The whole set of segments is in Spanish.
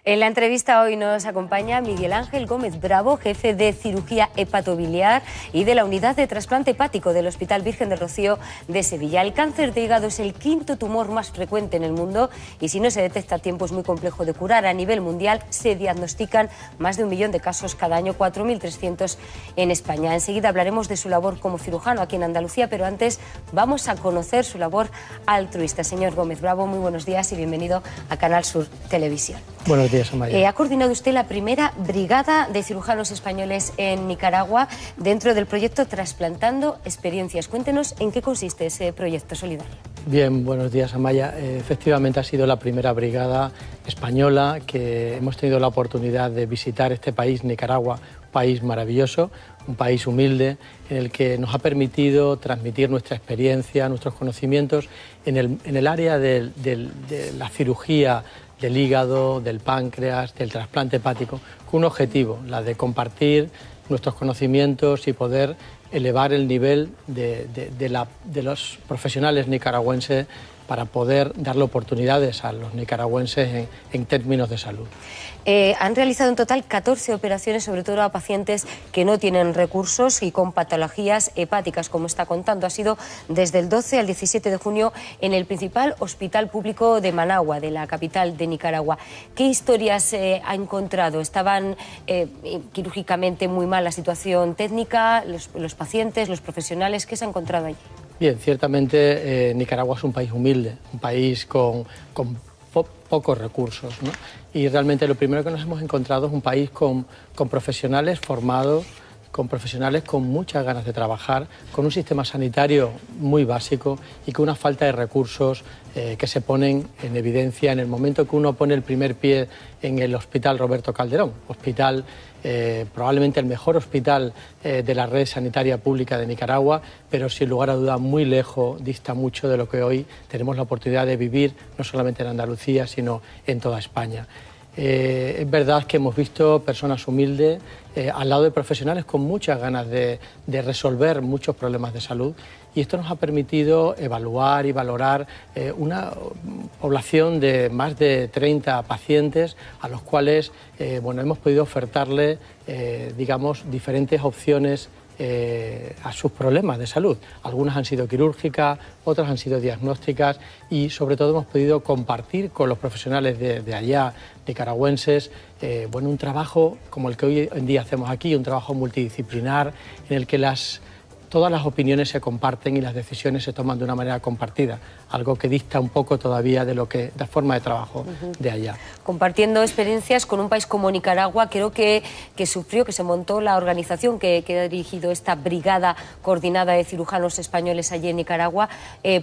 En la entrevista hoy nos acompaña Miguel Ángel Gómez Bravo, jefe de cirugía hepatobiliar y de la unidad de trasplante hepático del Hospital Virgen del Rocío de Sevilla. El cáncer de hígado es el quinto tumor más frecuente en el mundo y si no se detecta a tiempo es muy complejo de curar. A nivel mundial se diagnostican más de 1 millón de casos cada año, 4.300 en España. Enseguida hablaremos de su labor como cirujano aquí en Andalucía, pero antes vamos a conocer su labor altruista. Señor Gómez Bravo, muy buenos días y bienvenido a Canal Sur Televisión. Buenos días, Amaya. Ha coordinado usted la primera brigada de cirujanos españoles en Nicaragua dentro del proyecto Trasplantando Experiencias. Cuéntenos en qué consiste ese proyecto solidario. Bien, buenos días, Amaya. Efectivamente ha sido la primera brigada española que hemos tenido la oportunidad de visitar este país, Nicaragua, un país maravilloso, un país humilde, en el que nos ha permitido transmitir nuestra experiencia, nuestros conocimientos en el área de la cirugía del hígado, del páncreas, del trasplante hepático, con un objetivo, la de compartir nuestros conocimientos y poder elevar el nivel de los profesionales nicaragüenses para poder darle oportunidades a los nicaragüenses en términos de salud. Han realizado en total 14 operaciones, sobre todo a pacientes que no tienen recursos y con patologías hepáticas, como está contando. Ha sido desde el 12 al 17 de junio en el principal hospital público de Managua, de la capital de Nicaragua. ¿Qué historias ha encontrado? ¿Estaban quirúrgicamente muy mal la situación técnica, los pacientes, los profesionales? ¿Qué se ha encontrado allí? Bien, ciertamente Nicaragua es un país humilde, un país con pocos recursos, ¿no? Y realmente lo primero que nos hemos encontrado es un país con profesionales formados, con profesionales con muchas ganas de trabajar, con un sistema sanitario muy básico y con una falta de recursos que se ponen en evidencia en el momento que uno pone el primer pie en el Hospital Roberto Calderón, hospital probablemente el mejor hospital de la red sanitaria pública de Nicaragua, pero sin lugar a duda muy lejos, dista mucho de lo que hoy tenemos la oportunidad de vivir, no solamente en Andalucía, sino en toda España. Es verdad que hemos visto personas humildes al lado de profesionales con muchas ganas de resolver muchos problemas de salud y esto nos ha permitido evaluar y valorar una población de más de 30 pacientes a los cuales hemos podido ofertarle digamos, diferentes opciones a sus problemas de salud. Algunas han sido quirúrgicas, otras han sido diagnósticas y sobre todo hemos podido compartir con los profesionales de allá, nicaragüenses, un trabajo como el que hoy en día hacemos aquí, un trabajo multidisciplinar en el que todas las opiniones se comparten y las decisiones se toman de una manera compartida, algo que dista un poco todavía de la forma de trabajo de allá. Compartiendo experiencias con un país como Nicaragua, creo que se montó la organización que ha dirigido esta brigada coordinada de cirujanos españoles allí en Nicaragua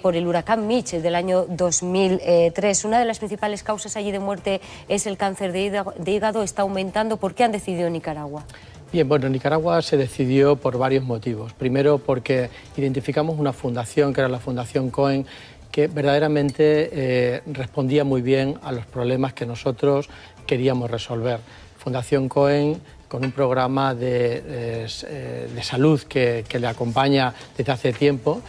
por el huracán Mitch del año 2003. Una de las principales causas allí de muerte es el cáncer de hígado, está aumentando. ¿Por qué han decidido Nicaragua? Bien, bueno, Nicaragua se decidió por varios motivos. Primero, porque identificamos una fundación, que era la Fundación Cohen, que verdaderamente respondía muy bien a los problemas que nosotros queríamos resolver. Fundación Cohen, con un programa de salud que le acompaña desde hace tiempo,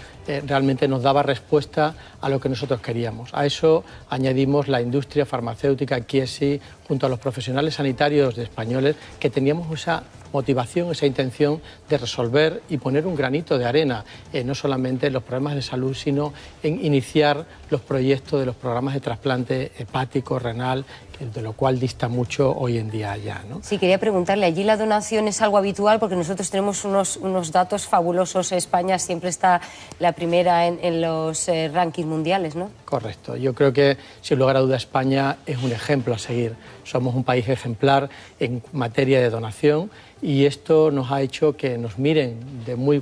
realmente nos daba respuesta a lo que nosotros queríamos. A eso añadimos la industria farmacéutica Chiesi, junto a los profesionales sanitarios españoles, que teníamos esa motivación, esa intención de resolver y poner un granito de arena, no solamente en los problemas de salud, sino en iniciar los proyectos de los programas de trasplante hepático, renal, de lo cual dista mucho hoy en día ya, ¿no? Sí, quería preguntarle, allí la donación es algo habitual porque nosotros tenemos unos datos fabulosos. España siempre está la primera en los rankings mundiales, ¿no? Correcto. Yo creo que, sin lugar a duda, España es un ejemplo a seguir. Somos un país ejemplar en materia de donación y esto nos ha hecho que nos miren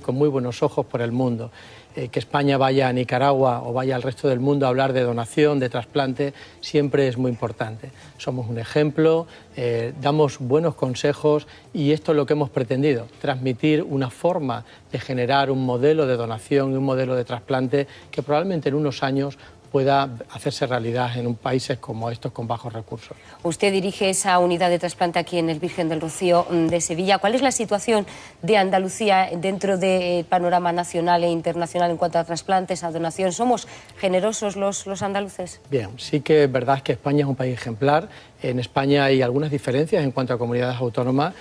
con muy buenos ojos por el mundo. Que España vaya a Nicaragua o vaya al resto del mundo a hablar de donación, de trasplante, siempre es muy importante. Somos un ejemplo, damos buenos consejos y esto es lo que hemos pretendido, transmitir una forma de generar un modelo de donación y un modelo de trasplante que probablemente en unos años pueda hacerse realidad en países como estos con bajos recursos. Usted dirige esa unidad de trasplante aquí en el Virgen del Rocío de Sevilla. ¿Cuál es la situación de Andalucía dentro del panorama nacional e internacional en cuanto a trasplantes, a donación? ¿Somos generosos los andaluces? Bien, sí que es verdad que España es un país ejemplar En España hay algunas diferencias en cuanto a comunidades autónomas.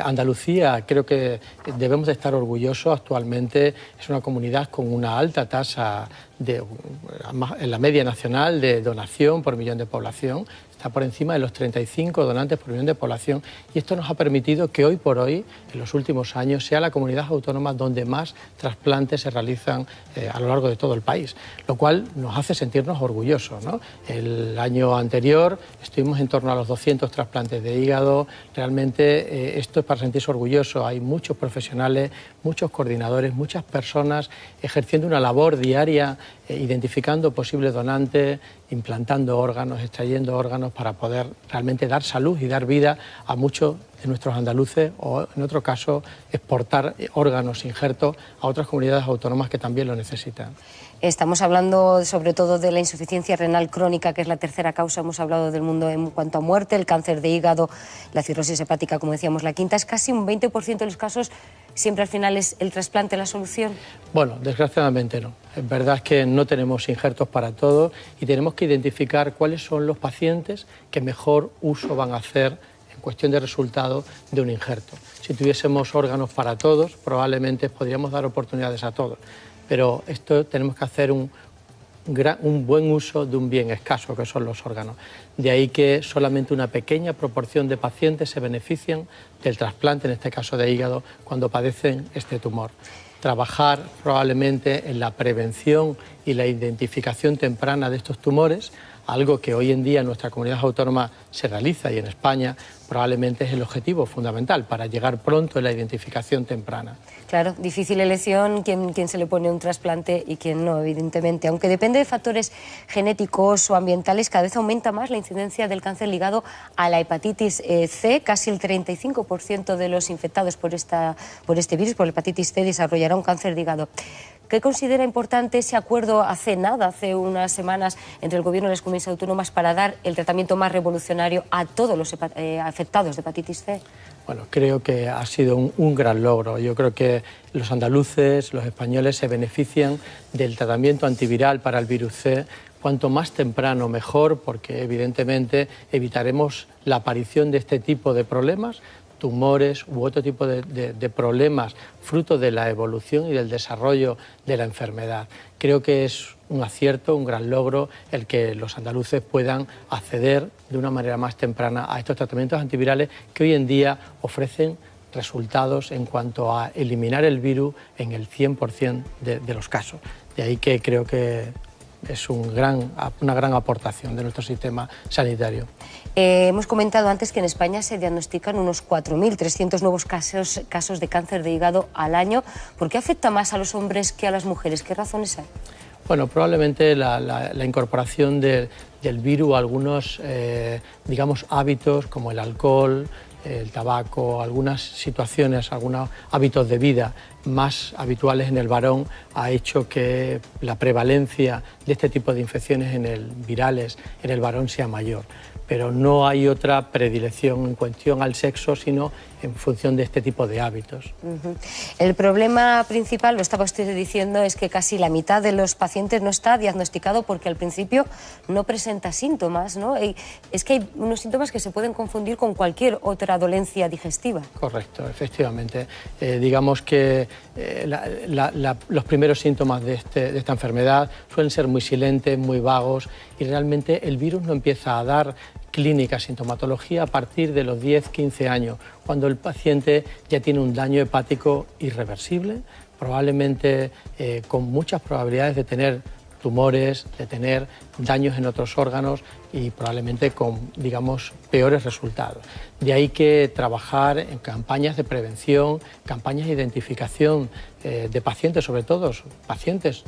Andalucía, creo que debemos de estar orgullosos. Actualmente es una comunidad con una alta tasa en la media nacional de donación por millón de población. Está por encima de los 35 donantes por millón de población, y esto nos ha permitido que hoy por hoy, en los últimos años, sea la comunidad autónoma donde más trasplantes se realizan a lo largo de todo el país, lo cual nos hace sentirnos orgullosos, ¿no? El año anterior estuvimos en torno a los 200 trasplantes de hígado. Realmente esto es para sentirse orgulloso. Hay muchos profesionales, muchos coordinadores, muchas personas ejerciendo una labor diaria, identificando posibles donantes, implantando órganos, extrayendo órganos para poder realmente dar salud y dar vida a muchos de nuestros andaluces, o en otro caso exportar órganos, injertos a otras comunidades autónomas que también lo necesitan. Estamos hablando sobre todo de la insuficiencia renal crónica, que es la tercera causa. Hemos hablado del mundo en cuanto a muerte, el cáncer de hígado, la cirrosis hepática, como decíamos, la quinta. Es casi un 20% de los casos. ¿Siempre al final es el trasplante la solución? Bueno, desgraciadamente no. Es verdad que no tenemos injertos para todos y tenemos que identificar cuáles son los pacientes que mejor uso van a hacer en cuestión de resultado de un injerto. Si tuviésemos órganos para todos, probablemente podríamos dar oportunidades a todos, pero esto tenemos que hacer un buen uso de un bien escaso, que son los órganos. De ahí que solamente una pequeña proporción de pacientes se benefician del trasplante, en este caso de hígado, cuando padecen este tumor. Trabajar probablemente en la prevención y la identificación temprana de estos tumores, algo que hoy en día en nuestra comunidad autónoma se realiza, y en España probablemente es el objetivo fundamental para llegar pronto en la identificación temprana. Claro, difícil elección quién se le pone un trasplante y quién no, evidentemente. Aunque depende de factores genéticos o ambientales, cada vez aumenta más la incidencia del cáncer ligado a la hepatitis C. Casi el 35% de los infectados por este virus, por la hepatitis C, desarrollará un cáncer de hígado. ¿Qué considera importante ese acuerdo hace unas semanas, entre el Gobierno y las comunidades autónomas para dar el tratamiento más revolucionario a todos los afectados de hepatitis C? Bueno, creo que ha sido un gran logro. Yo creo que los andaluces, los españoles, se benefician del tratamiento antiviral para el virus C. Cuanto más temprano, mejor, porque evidentemente evitaremos la aparición de este tipo de problemas, tumores u otro tipo de problemas fruto de la evolución y del desarrollo de la enfermedad. Creo que es un acierto, un gran logro el que los andaluces puedan acceder de una manera más temprana a estos tratamientos antivirales que hoy en día ofrecen resultados en cuanto a eliminar el virus en el 100% de los casos. De ahí que creo que es una gran aportación de nuestro sistema sanitario. Hemos comentado antes que en España se diagnostican unos 4.300 nuevos casos de cáncer de hígado al año. ¿Por qué afecta más a los hombres que a las mujeres? ¿Qué razones hay? Bueno, probablemente la incorporación del virus a algunos, digamos, hábitos como el alcohol, el tabaco, algunas situaciones, algunos hábitos de vida más habituales en el varón ha hecho que la prevalencia de este tipo de infecciones virales en el varón sea mayor. Pero no hay otra predilección en cuestión al sexo, sino en función de este tipo de hábitos. El problema principal, lo estaba usted diciendo, es que casi la mitad de los pacientes no está diagnosticado porque al principio no presenta síntomas, ¿no? Y es que hay unos síntomas que se pueden confundir con cualquier otra dolencia digestiva. Correcto, efectivamente. Digamos que los primeros síntomas de esta enfermedad suelen ser muy silentes, muy vagos, y realmente el virus no empieza a dar clínica, sintomatología a partir de los 10-15 años, cuando el paciente ya tiene un daño hepático irreversible, probablemente con muchas probabilidades de tener tumores, de tener daños en otros órganos y probablemente con, digamos, peores resultados. De ahí que trabajar en campañas de prevención, campañas de identificación de pacientes, sobre todo pacientes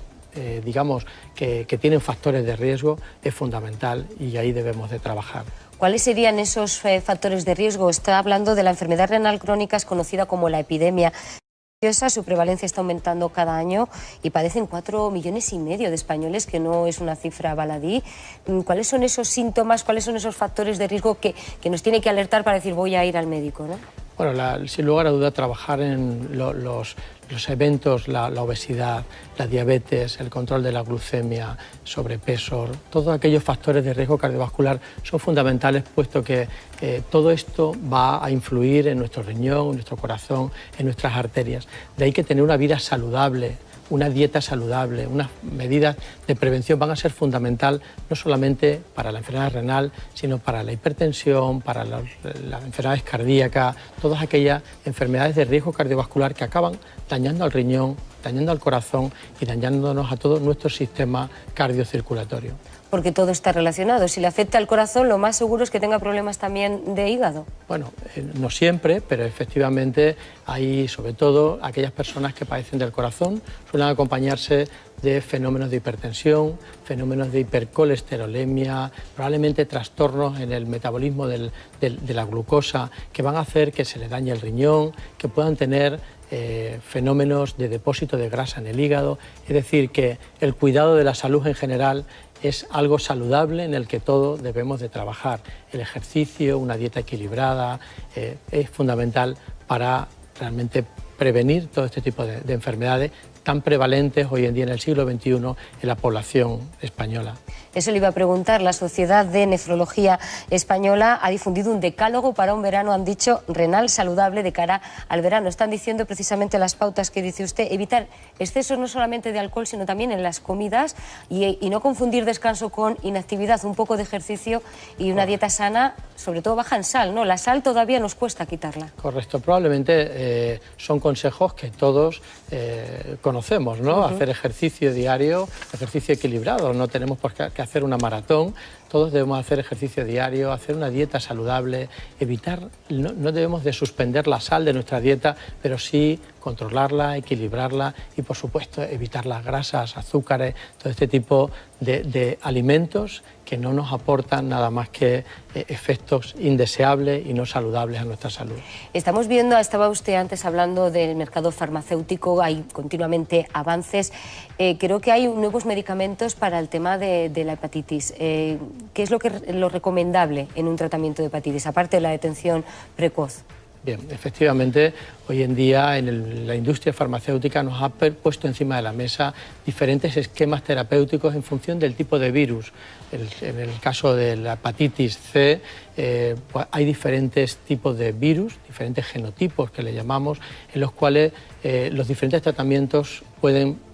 digamos, que tienen factores de riesgo, es fundamental, y ahí debemos de trabajar. ¿Cuáles serían esos factores de riesgo? Está hablando de la enfermedad renal crónica, es conocida como la epidemia. Su prevalencia está aumentando cada año y padecen 4,5 millones de españoles, que no es una cifra baladí. ¿Cuáles son esos síntomas, cuáles son esos factores de riesgo que nos tiene que alertar para decir voy a ir al médico, ¿no? Bueno, sin lugar a duda, trabajar en los los eventos, la obesidad, la diabetes, el control de la glucemia, sobrepeso, todos aquellos factores de riesgo cardiovascular son fundamentales, puesto que todo esto va a influir en nuestro riñón, en nuestro corazón, en nuestras arterias. De ahí que tener una vida saludable, una dieta saludable, unas medidas de prevención van a ser fundamental no solamente para la enfermedad renal, sino para la hipertensión, para las enfermedades cardíacas, todas aquellas enfermedades de riesgo cardiovascular que acaban dañando al riñón, dañando al corazón y dañándonos a todo nuestro sistema cardiocirculatorio. Porque todo está relacionado. Si le afecta al corazón, lo más seguro es que tenga problemas también de hígado. Bueno, no siempre, pero efectivamente hay, sobre todo, aquellas personas que padecen del corazón, suelen acompañarse de fenómenos de hipertensión, fenómenos de hipercolesterolemia, probablemente trastornos en el metabolismo de la glucosa que van a hacer que se le dañe el riñón, que puedan tener fenómenos de depósito de grasa en el hígado. Es decir, que el cuidado de la salud en general es algo saludable en el que todos debemos de trabajar. El ejercicio, una dieta equilibrada, es fundamental para realmente prevenir todo este tipo de enfermedades tan prevalentes hoy en día en el siglo XXI en la población española. Eso le iba a preguntar. La Sociedad de Nefrología Española ha difundido un decálogo para un verano, han dicho, renal saludable de cara al verano. Están diciendo precisamente las pautas que dice usted, evitar excesos no solamente de alcohol, sino también en las comidas y no confundir descanso con inactividad, un poco de ejercicio y una dieta sana, sobre todo baja en sal, ¿no? La sal todavía nos cuesta quitarla. Correcto, probablemente son consejos que todos conocemos, ¿no? Hacer ejercicio diario, ejercicio equilibrado, no tenemos por qué hacer una maratón, todos debemos hacer ejercicio diario, hacer una dieta saludable, evitar, no debemos de suspender la sal de nuestra dieta, pero sí controlarla, equilibrarla y, por supuesto, evitar las grasas, azúcares, todo este tipo de alimentos que no nos aportan nada más que efectos indeseables y no saludables a nuestra salud. Estamos viendo, estaba usted antes hablando del mercado farmacéutico, hay continuamente avances. Creo que hay nuevos medicamentos para el tema de la hepatitis. ¿Qué es lo recomendable en un tratamiento de hepatitis, aparte de la detención precoz? Bien, efectivamente, hoy en día en la industria farmacéutica nos ha puesto encima de la mesa diferentes esquemas terapéuticos en función del tipo de virus. En el caso de la hepatitis C, pues hay diferentes tipos de virus, diferentes genotipos que le llamamos, en los cuales los diferentes tratamientos pueden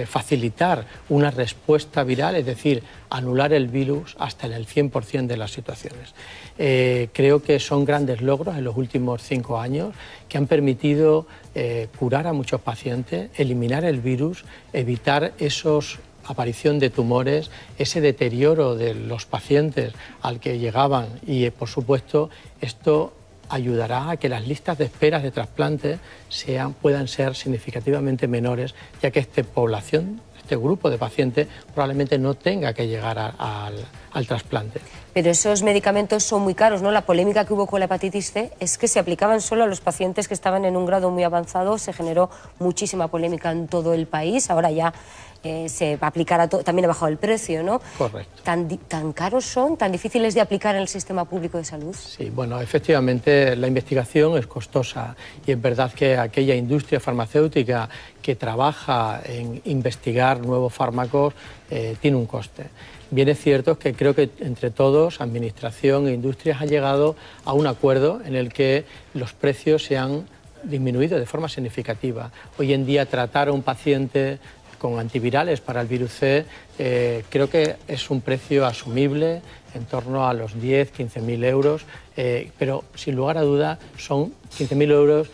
facilitar una respuesta viral, es decir, anular el virus hasta en el 100% de las situaciones. Creo que son grandes logros en los últimos 5 años que han permitido curar a muchos pacientes, eliminar el virus, evitar esos aparición de tumores, ese deterioro de los pacientes al que llegaban y, por supuesto, esto ayudará a que las listas de esperas de trasplante puedan ser significativamente menores, ya que este grupo de pacientes probablemente no tenga que llegar al trasplante. Pero esos medicamentos son muy caros, ¿no? La polémica que hubo con la hepatitis C es que se aplicaban solo a los pacientes que estaban en un grado muy avanzado, se generó muchísima polémica en todo el país, ahora ya se va a aplicar a todo, también ha bajado el precio, ¿no? Correcto. ¿Tan caros son, tan difíciles de aplicar en el sistema público de salud? Sí, bueno, efectivamente la investigación es costosa y es verdad que aquella industria farmacéutica que trabaja en investigar nuevos fármacos tiene un coste. Bien es cierto que creo que entre todos, administración e industrias, ha llegado a un acuerdo en el que los precios se han disminuido de forma significativa. Hoy en día tratar a un paciente con antivirales para el virus C creo que es un precio asumible, en torno a los 10-15.000 euros, pero sin lugar a duda son 15.000 euros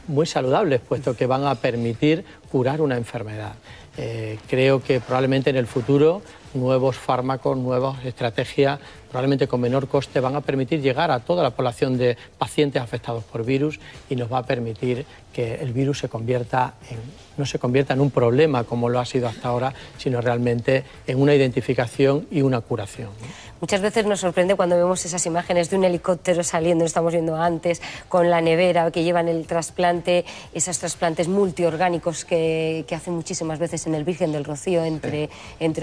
muy saludables, puesto que van a permitir curar una enfermedad. Creo que probablemente en el futuro nuevos fármacos, nuevas estrategias, probablemente con menor coste, van a permitir llegar a toda la población de pacientes afectados por virus y nos va a permitir que el virus no se convierta en un problema como lo ha sido hasta ahora, sino realmente en una identificación y una curación, ¿no? Muchas veces nos sorprende cuando vemos esas imágenes de un helicóptero saliendo, lo estamos viendo antes, con la nevera que llevan el trasplante, esos trasplantes multiorgánicos que hacen muchísimas veces en el Virgen del Rocío, entre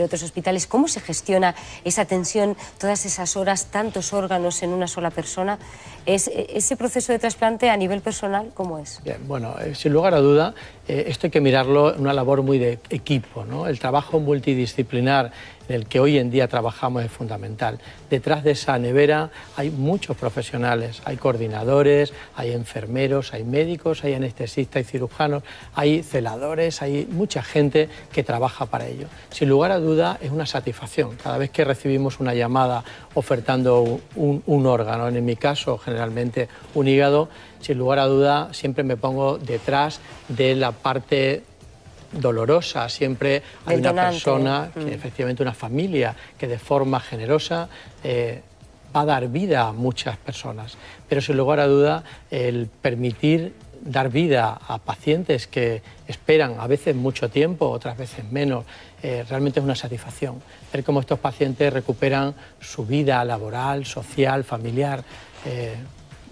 otros hospitales. ¿Cómo se gestiona esa tensión, todas esas horas, tantos órganos en una sola persona? ¿Ese proceso de trasplante a nivel personal cómo es? Bien, bueno, sin lugar a duda, esto hay que mirarlo en una labor muy de equipo, ¿no? El trabajo multidisciplinar en el que hoy en día trabajamos es fundamental. Detrás de esa nevera hay muchos profesionales, hay coordinadores, hay enfermeros, hay médicos, hay anestesistas, hay cirujanos, hay celadores, hay mucha gente que trabaja para ello. Sin lugar a duda es una satisfacción. Cada vez que recibimos una llamada ofertando un órgano, en mi caso generalmente un hígado, sin lugar a duda siempre me pongo detrás de la parte dolorosa. Siempre hay una persona, que efectivamente una familia, que de forma generosa va a dar vida a muchas personas. Pero sin lugar a duda el permitir dar vida a pacientes que esperan a veces mucho tiempo, otras veces menos, realmente es una satisfacción. Ver cómo estos pacientes recuperan su vida laboral, social, familiar,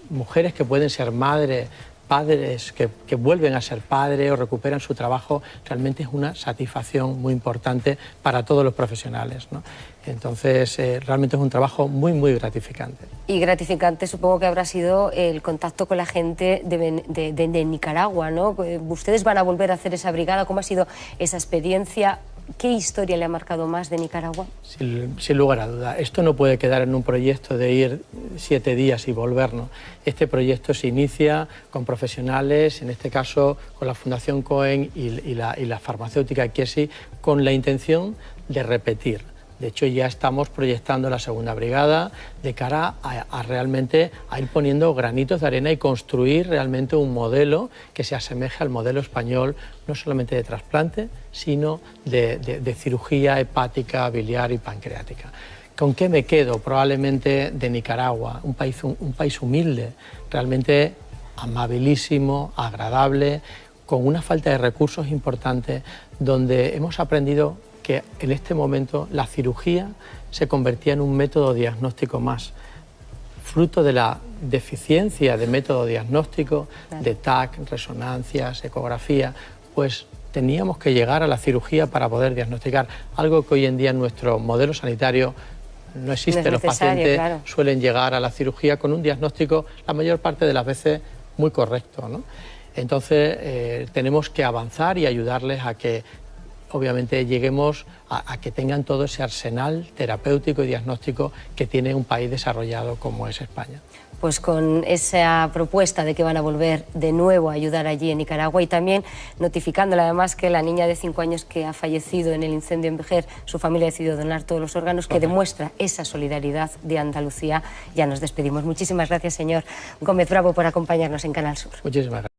mujeres que pueden ser madres, padres que vuelven a ser padres o recuperan su trabajo, realmente es una satisfacción muy importante para todos los profesionales, ¿no? Entonces, realmente es un trabajo muy, muy gratificante. Y gratificante supongo que habrá sido el contacto con la gente de Nicaragua, ¿no? Ustedes van a volver a hacer esa brigada. ¿Cómo ha sido esa experiencia? ¿Qué historia le ha marcado más de Nicaragua? Sin lugar a duda. Esto no puede quedar en un proyecto de ir 7 días y volvernos. Este proyecto se inicia con profesionales, en este caso con la Fundación Cohen y la farmacéutica Chiesi, con la intención de repetir. De hecho, ya estamos proyectando la segunda brigada de cara a realmente a ir poniendo granitos de arena y construir realmente un modelo que se asemeje al modelo español, no solamente de trasplante, sino de cirugía hepática, biliar y pancreática. ¿Con qué me quedo? Probablemente de Nicaragua, un país humilde, realmente amabilísimo, agradable, con una falta de recursos importante, donde hemos aprendido que en este momento la cirugía se convertía en un método diagnóstico más, fruto de la deficiencia de método diagnóstico, de TAC, resonancias, ecografía, pues teníamos que llegar a la cirugía para poder diagnosticar, algo que hoy en día en nuestro modelo sanitario no existe. No es necesario. Los pacientes suelen llegar a la cirugía con un diagnóstico, la mayor parte de las veces, muy correcto, ¿no? Entonces, tenemos que avanzar y ayudarles a que obviamente lleguemos a que tengan todo ese arsenal terapéutico y diagnóstico que tiene un país desarrollado como es España. Pues con esa propuesta de que van a volver de nuevo a ayudar allí en Nicaragua y también notificándole además que la niña de 5 años que ha fallecido en el incendio en Vejer, su familia ha decidido donar todos los órganos, que demuestra esa solidaridad de Andalucía. Ya nos despedimos. Muchísimas gracias, señor Gómez Bravo, por acompañarnos en Canal Sur. Muchísimas gracias.